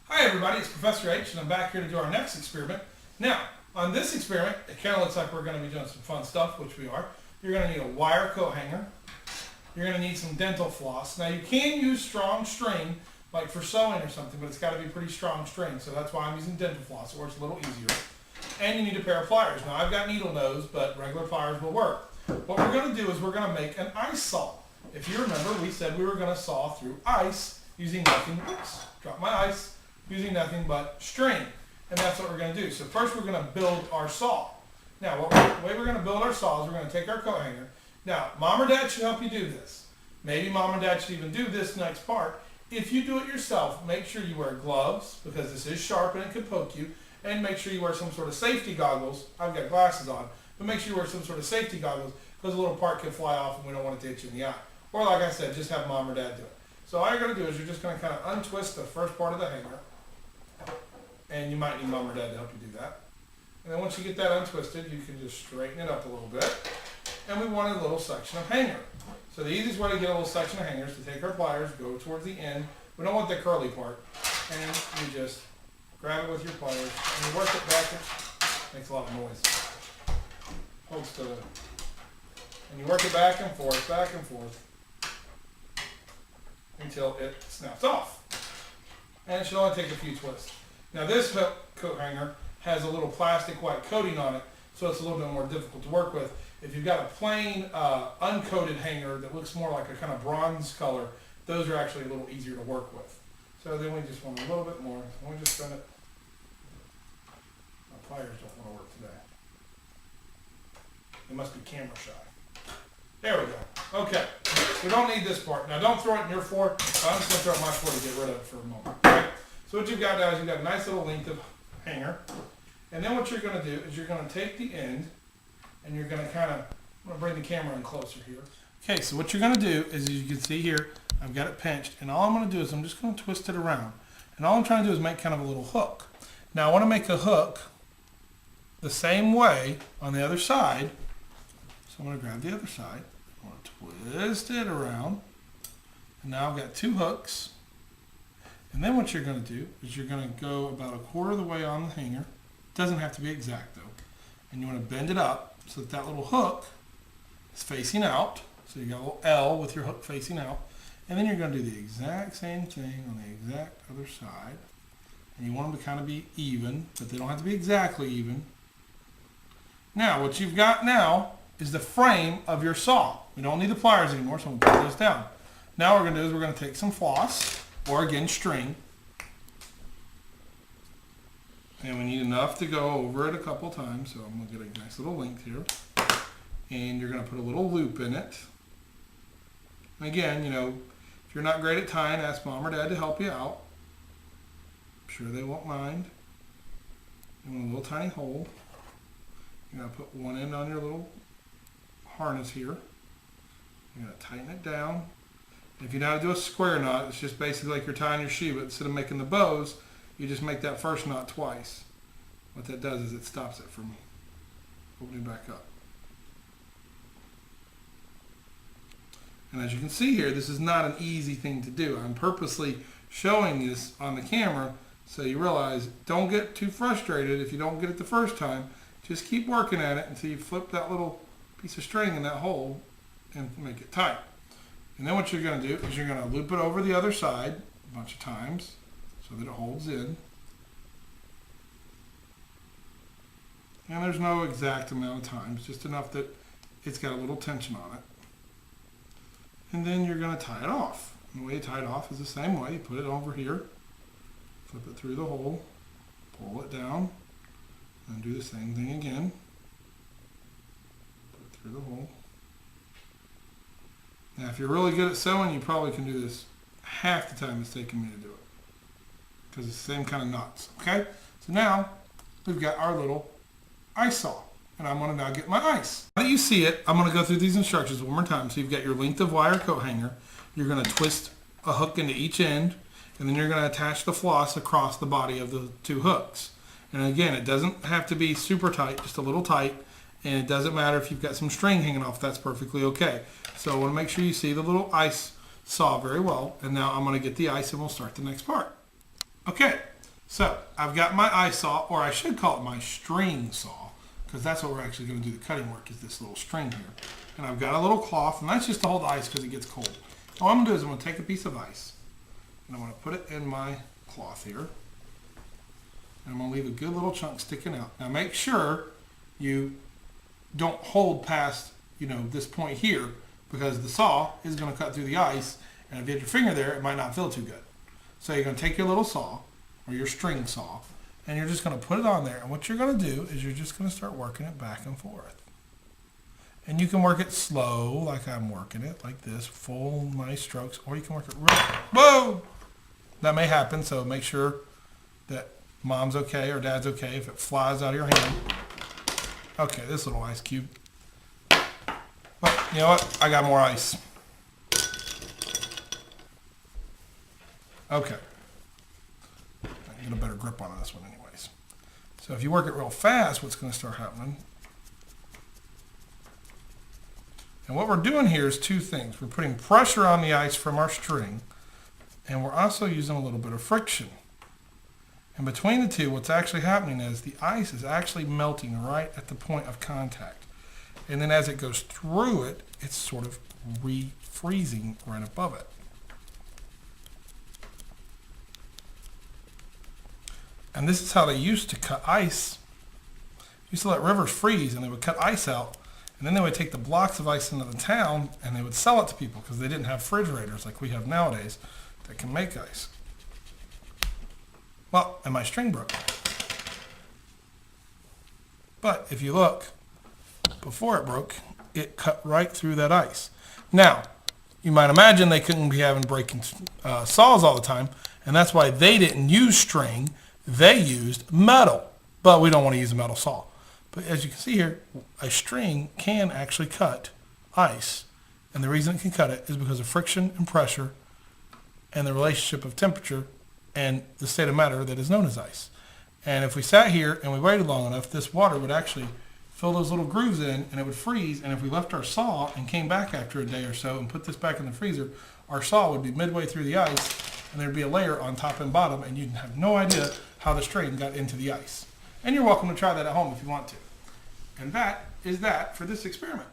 Hi everybody, it's Professor H and I'm back here to do our next experiment. Now, on this experiment, it kind of looks like we're going to be doing some fun stuff, which we are. You're going to need a wire coat hanger. You're going to need some dental floss. Now you can use strong string, like for sewing or something, but it's got to be pretty strong string, so that's why I'm using dental floss. It works a little easier. And you need a pair of pliers. Now I've got needle nose, but regular pliers will work. What we're going to do is we're going to make an ice saw. If you remember, we said we were going to saw through ice using nothing, drop my ice, using nothing but string. And that's what we're going to do. So first we're going to build our saw. Now, the way we're going to build our saw is we're going to take our coat hanger. Now, Mom or Dad should help you do this. Maybe Mom or Dad should even do this next part. If you do it yourself, make sure you wear gloves, because this is sharp and it could poke you. And make sure you wear some sort of safety goggles. I've got glasses on. But make sure you wear some sort of safety goggles, because a little part could fly off and we don't want it to hit you in the eye. Or like I said, just have Mom or Dad do it. So all you're going to do is you're just going to kind of untwist the first part of the hanger. And you might need Mom or Dad to help you do that. And then once you get that untwisted, you can just straighten it up a little bit. And we want a little section of hanger. So the easiest way to get a little section of hanger is to take our pliers, go towards the end. We don't want the curly part. And you just grab it with your pliers and you work it back. It makes a lot of noise. Holds to it. And you work it back and forth, until it snaps off. And it should only take a few twists. Now this coat hanger has a little plastic white coating on it, so it's a little bit more difficult to work with. If you've got a plain uncoated hanger that looks more like a kind of bronze color, those are actually a little easier to work with. So then we just want a little bit more. Let me just spin it. My pliers don't want to work today. It must be camera shy. There we go. Okay. We don't need this part. Now don't throw it in your fork. I'm just going to throw it in my fork to get rid of it for a moment. Okay? So what you've got now is you've got a nice little length of hanger. And then what you're going to do is you're going to take the end and you're going to kind of, I'm going to bring the camera in closer here. Okay, so what you're going to do is, as you can see here, I've got it pinched. And all I'm going to do is I'm just going to twist it around. And all I'm trying to do is make kind of a little hook. Now I want to make a hook the same way on the other side. So I'm going to grab the other side. I'm going to twist it around. And now I've got two hooks. And then what you're going to do is you're going to go about a quarter of the way on the hanger. It doesn't have to be exact though. And you want to bend it up so that that little hook is facing out. So you got a little L with your hook facing out. And then you're going to do the exact same thing on the exact other side. And you want them to kind of be even, but they don't have to be exactly even. Now what you've got now is the frame of your saw. We don't need the pliers anymore, so I'm going to put this down. Now what we're going to do is we're going to take some floss, or again string, and we need enough to go over it a couple times, so I'm going to get a nice little length here, and you're going to put a little loop in it. And again, you know, if you're not great at tying, ask Mom or Dad to help you out. I'm sure they won't mind. You want a little tiny hole. You're going to put one end on your little harness here. You're going to tighten it down. If you know how to do a square knot, it's just basically like you're tying your shoe, but instead of making the bows, you just make that first knot twice. What that does is it stops it from opening back up. And as you can see here, this is not an easy thing to do. I'm purposely showing this on the camera so you realize, don't get too frustrated if you don't get it the first time. Just keep working at it until you flip that little piece of string in that hole and make it tight. And then what you're going to do is you're going to loop it over the other side a bunch of times so that it holds in. And there's no exact amount of times, just enough that it's got a little tension on it. And then you're going to tie it off. And the way you tie it off is the same way. You put it over here, flip it through the hole, pull it down, and do the same thing again. Put it through the hole. Now, if you're really good at sewing, you probably can do this half the time it's taking me to do it, because it's the same kind of knots. Okay? So now we've got our little ice saw, and I'm going to now get my ice. Now that you see it, I'm going to go through these instructions one more time. So you've got your length of wire coat hanger. You're going to twist a hook into each end, and then you're going to attach the floss across the body of the two hooks. And again, it doesn't have to be super tight, just a little tight. And it doesn't matter if you've got some string hanging off, that's perfectly okay. So I want to make sure you see the little ice saw very well. And now I'm going to get the ice and we'll start the next part. Okay, So I've got my ice saw, or I should call it my string saw, because that's what we're actually going to do the cutting work, is this little string here. And I've got a little cloth, and that's just to hold the ice because it gets cold. All I'm going to do is I'm going to take a piece of ice, and I'm going to put it in my cloth here. And I'm going to leave a good little chunk sticking out. Now make sure you don't hold past, this point here, because the saw is going to cut through the ice, and if you had your finger there, it might not feel too good. So you're going to take your little saw, or your string saw, and you're just going to put it on there. And what you're going to do is you're just going to start working it back and forth. And you can work it slow, like I'm working it, like this, full, nice strokes, or you can work it real. Whoa! That may happen, so make sure that mom's okay or dad's okay if it flies out of your hand. Okay, this little ice cube. But you know what? I got more ice. Okay. I can get a better grip on this one anyways. So if you work it real fast, what's going to start happening? And what we're doing here is two things. We're putting pressure on the ice from our string, and we're also using a little bit of friction. And between the two, what's actually happening is the ice is actually melting right at the point of contact. And then as it goes through it, it's sort of refreezing right above it. And this is how they used to cut ice. Used to let rivers freeze, and they would cut ice out, and then they would take the blocks of ice into the town, and they would sell it to people because they didn't have refrigerators like we have nowadays that can make ice. Well, and my string broke. But if you look, before it broke, it cut right through that ice. Now, you might imagine they couldn't be having breaking saws all the time, and that's why they didn't use string. They used metal, but we don't want to use a metal saw. But as you can see here, a string can actually cut ice, and the reason it can cut it is because of friction and pressure and the relationship of temperature and the state of matter that is known as ice. And if we sat here and we waited long enough, this water would actually fill those little grooves in, and it would freeze. And if we left our saw and came back after a day or so and put this back in the freezer, our saw would be midway through the ice, and there'd be a layer on top and bottom, and you'd have no idea how the string got into the ice. And you're welcome to try that at home if you want to. And that is that for this experiment.